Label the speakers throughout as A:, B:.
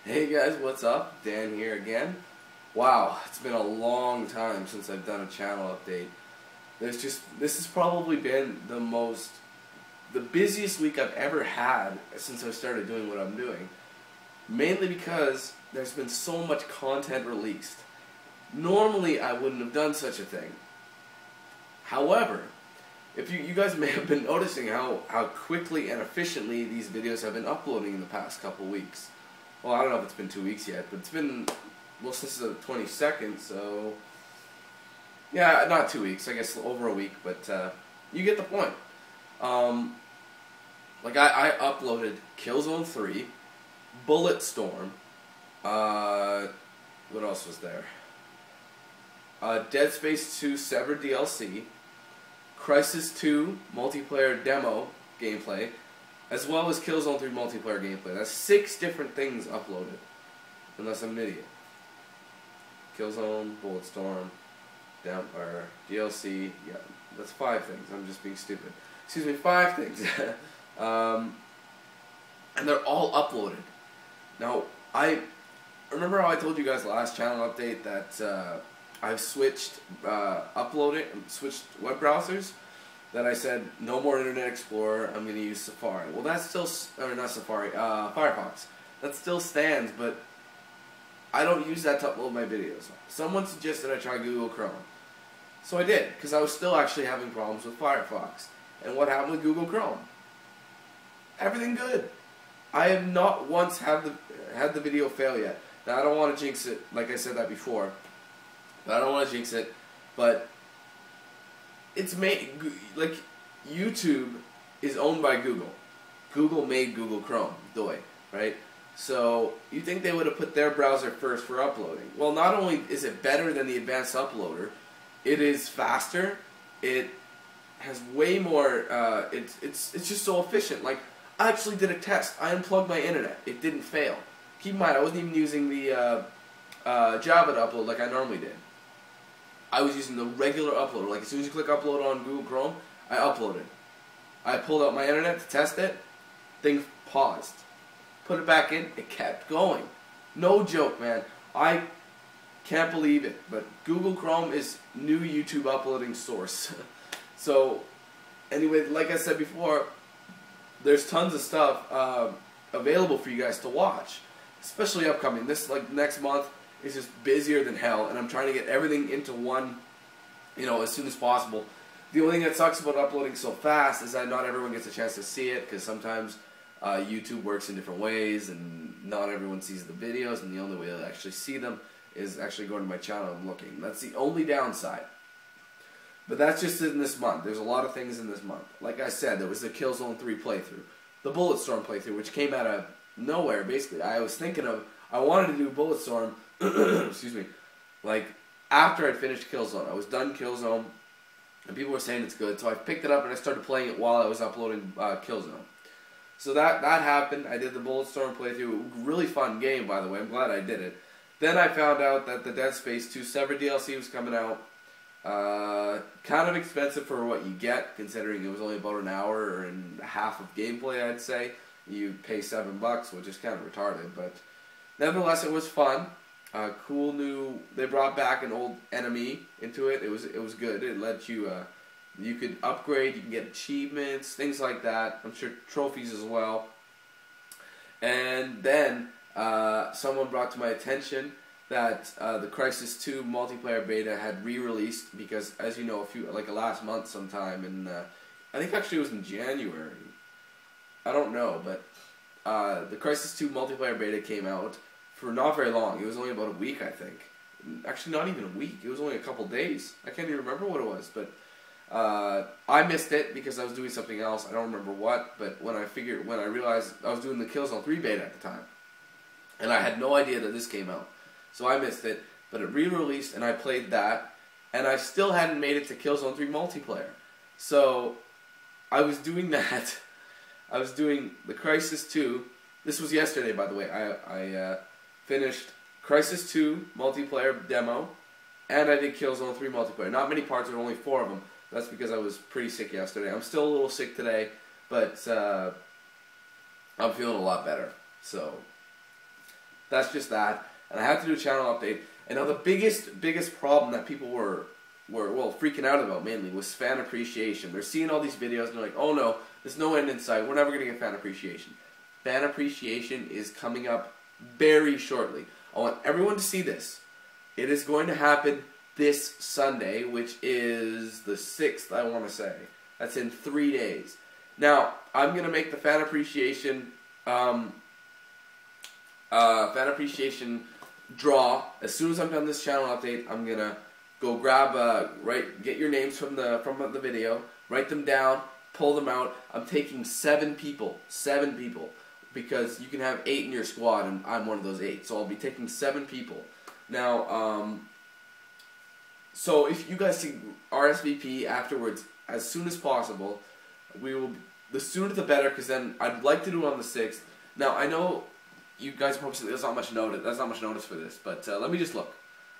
A: Hey guys, what's up? Dan here again. Wow, it's been a long time since I've done a channel update. This has probably been the busiest week I've ever had since I started doing what I'm doing. Mainly because there's been so much content released. Normally I wouldn't have done such a thing. However, if you guys may have been noticing how quickly and efficiently these videos have been uploading in the past couple weeks. Well, I don't know if it's been 2 weeks yet, but it's been, well, since the 22nd, so, yeah, not 2 weeks, I guess over a week, but you get the point. Like, I uploaded Killzone 3, Bulletstorm, what else was there? Dead Space 2 Severed DLC, Crysis 2 multiplayer demo gameplay, as well as Killzone 3 multiplayer gameplay. That's 6 different things uploaded, unless I'm an idiot. Killzone, Bulletstorm, DLC, yeah, that's 5 things. I'm just being stupid. Excuse me, 5 things. And they're all uploaded. Now, remember how I told you guys last channel update that I've switched switched web browsers? That I said, no more Internet Explorer, I'm going to use Safari. Well, that's still, or not Safari, Firefox. That still stands, but I don't use that to upload my videos. Someone suggested I try Google Chrome. So I did, because I was still actually having problems with Firefox. And what happened with Google Chrome? Everything good. I have not once had the video fail yet. Now, I don't want to jinx it, like I said that before. But I don't want to jinx it, but it's made, like, YouTube is owned by Google. Google made Google Chrome, right? So you think they would have put their browser first for uploading. Well, not only is it better than the advanced uploader, it is faster, it has way more, it's just so efficient. Like, I actually did a test. I unplugged my internet. It didn't fail. Keep in mind, I wasn't even using the Java to upload like I normally did. I was using the regular uploader. Like, as soon as you click upload on Google Chrome, I uploaded. I pulled out my internet to test it. Thing paused. Put it back in. It kept going. No joke, man. I can't believe it. But Google Chrome is new YouTube uploading source. So, anyway, like I said before, there's tons of stuff available for you guys to watch. Especially upcoming. This, like, next month. It's just busier than hell, and I'm trying to get everything into one, as soon as possible. The only thing that sucks about uploading so fast is that not everyone gets a chance to see it, because sometimes YouTube works in different ways, and not everyone sees the videos, and the only way to actually see them is actually going to my channel and looking. That's the only downside. But that's just in this month. There's a lot of things in this month. Like I said, there was the Killzone 3 playthrough, the Bulletstorm playthrough, which came out of nowhere, basically. I wanted to do Bulletstorm, excuse me, like, after I'd finished Killzone. I was done Killzone, and people were saying it's good, so I picked it up and I started playing it while I was uploading Killzone. So that happened. I did the Bulletstorm playthrough. Really fun game, by the way. I'm glad I did it. Then I found out that the Dead Space 2 Severed DLC was coming out. Kind of expensive for what you get, considering it was only about an hour and a half of gameplay, I'd say. You pay $7, which is kind of retarded, but nevertheless, it was fun. Cool new. They brought back an old enemy into it. It was good. It let you you could upgrade. You can get achievements, things like that. I'm sure trophies as well. And then someone brought to my attention that the Crysis 2 multiplayer beta had re-released because, as you know, last month sometime, and I think actually it was in January. I don't know, but the Crysis 2 multiplayer beta came out for not very long. It was only about a week, I think. Actually, not even a week. It was only a couple days. I can't even remember what it was, but I missed it because I was doing something else. I don't remember what, but when I realized I was doing the Killzone 3 beta at the time, and I had no idea that this came out, so I missed it. But it re-released, and I played that, and I still hadn't made it to Killzone 3 multiplayer. So I was doing that. I was doing the Crysis 2. This was yesterday, by the way. I finished Crysis 2 multiplayer demo, and I did Killzone 3 multiplayer. Not many parts, there were only 4 of them. That's because I was pretty sick yesterday. I'm still a little sick today, but I'm feeling a lot better. So that's just that. And I had to do a channel update. And now the biggest problem that people were freaking out about mainly was fan appreciation. They're seeing all these videos and they're like, oh no, there's no end in sight. We're never going to get fan appreciation. Fan appreciation is coming up very shortly. I want everyone to see this. It is going to happen this Sunday, which is the 6th, I want to say. That's in 3 days. Now, I'm going to make the fan appreciation draw. As soon as I'm done this channel update, I'm going to go grab, get your names from the video, write them down, pull them out. I'm taking 7 people, because you can have 8 in your squad, and I'm one of those 8. So I'll be taking 7 people. Now, so if you guys can RSVP afterwards as soon as possible, the sooner the better, because then I'd like to do it on the 6th. Now, I know you guys probably say there's not much notice for this, but let me just look.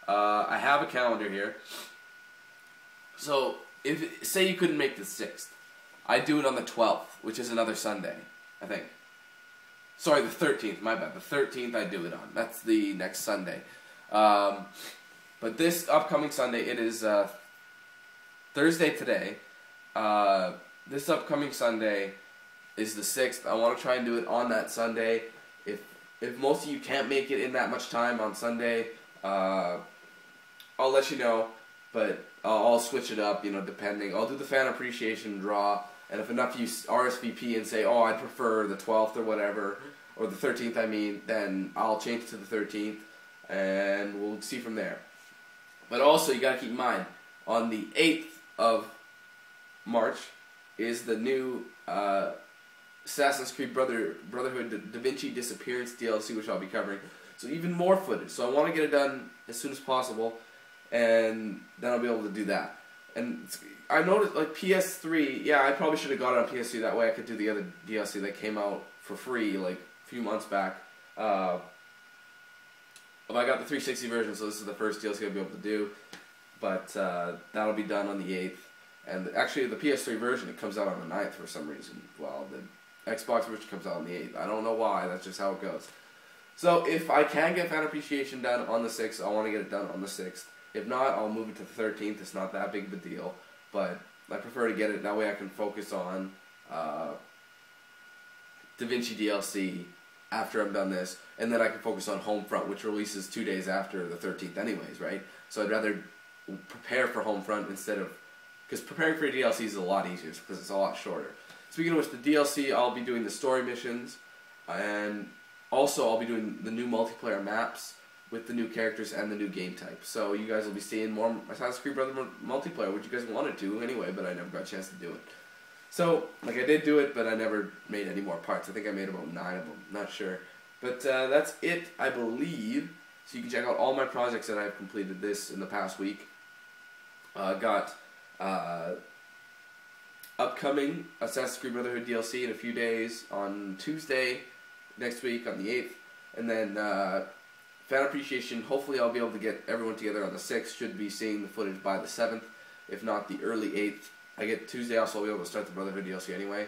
A: I have a calendar here. So, say you couldn't make the 6th, I'd do it on the 12th, which is another Sunday, I think. Sorry, the 13th, my bad. The 13th I'd do it on. That's the next Sunday. But this upcoming Sunday, it is Thursday today. This upcoming Sunday is the 6th. I want to try and do it on that Sunday. If most of you can't make it in that much time on Sunday, I'll let you know. But I'll switch it up, depending. I'll do the fan appreciation draw. And if enough of you RSVP and say, oh, I'd prefer the 12th or whatever, or the 13th, I mean, then I'll change it to the 13th. And we'll see from there. But also, you gotta keep in mind, on the 8th of March is the new Assassin's Creed Brotherhood Da Vinci Disappearance DLC, which I'll be covering. So even more footage. So I want to get it done as soon as possible, and then I'll be able to do that. And I noticed, like, PS3, yeah, I probably should have got it on PS3, that way I could do the other DLC that came out for free, like, a few months back. I got the 360 version, so this is the first DLC I'll be able to do. But that'll be done on the 8th. And actually, the PS3 version, it comes out on the 9th for some reason. Well, the Xbox version comes out on the 8th. I don't know why, that's just how it goes. So if I can get fan appreciation done on the 6th, I want to get it done on the 6th. If not, I'll move it to the 13th. It's not that big of a deal. But I prefer to get it, that way I can focus on Da Vinci DLC after I'm done this, and then I can focus on Homefront, which releases 2 days after the 13th anyways, right? So I'd rather prepare for Homefront instead of, because preparing for a DLC is a lot easier, because it's a lot shorter. Speaking of which, the DLC, I'll be doing the story missions, and also I'll be doing the new multiplayer maps with the new characters and the new game type. So you guys will be seeing more Assassin's Creed Brotherhood multiplayer, which you guys wanted to anyway, but I never got a chance to do it. So, like, I did do it, but I never made any more parts. I think I made about 9 of them. Not sure. But that's it, I believe. So you can check out all my projects that I've completed this in the past week. Got upcoming Assassin's Creed Brotherhood DLC in a few days on Tuesday next week on the 8th. And then fan appreciation, hopefully I'll be able to get everyone together on the 6th. Should be seeing the footage by the 7th, if not the early 8th. I get Tuesday also, I'll be able to start the Brotherhood DLC anyway.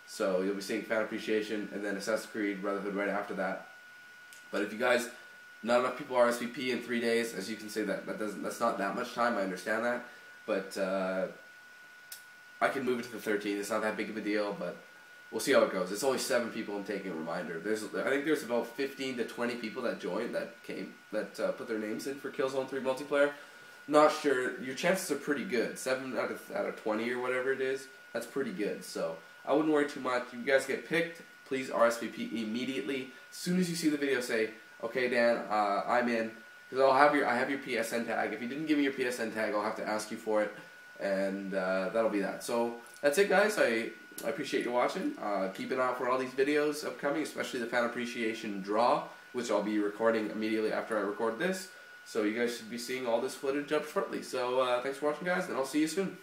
A: So you'll be seeing fan appreciation and then Assassin's Creed Brotherhood right after that. But if you guys, not enough people RSVP in 3 days, as you can say, that's not that much time, I understand that. But I can move it to the 13th, it's not that big of a deal, but we'll see how it goes. It's only 7 people I'm taking a reminder. I think there's about 15 to 20 people that joined, that put their names in for Killzone 3 multiplayer. Not sure. Your chances are pretty good. 7 out of 20 or whatever it is. That's pretty good. So I wouldn't worry too much. If you guys get picked, please RSVP immediately. As soon as you see the video, say, "Okay, Dan, I'm in." Because I have your PSN tag. If you didn't give me your PSN tag, I'll have to ask you for it, and that'll be that. So that's it, guys. I appreciate you watching. Keep an eye out for all these videos upcoming, especially the fan appreciation draw, which I'll be recording immediately after I record this. So you guys should be seeing all this footage up shortly. So thanks for watching, guys, and I'll see you soon.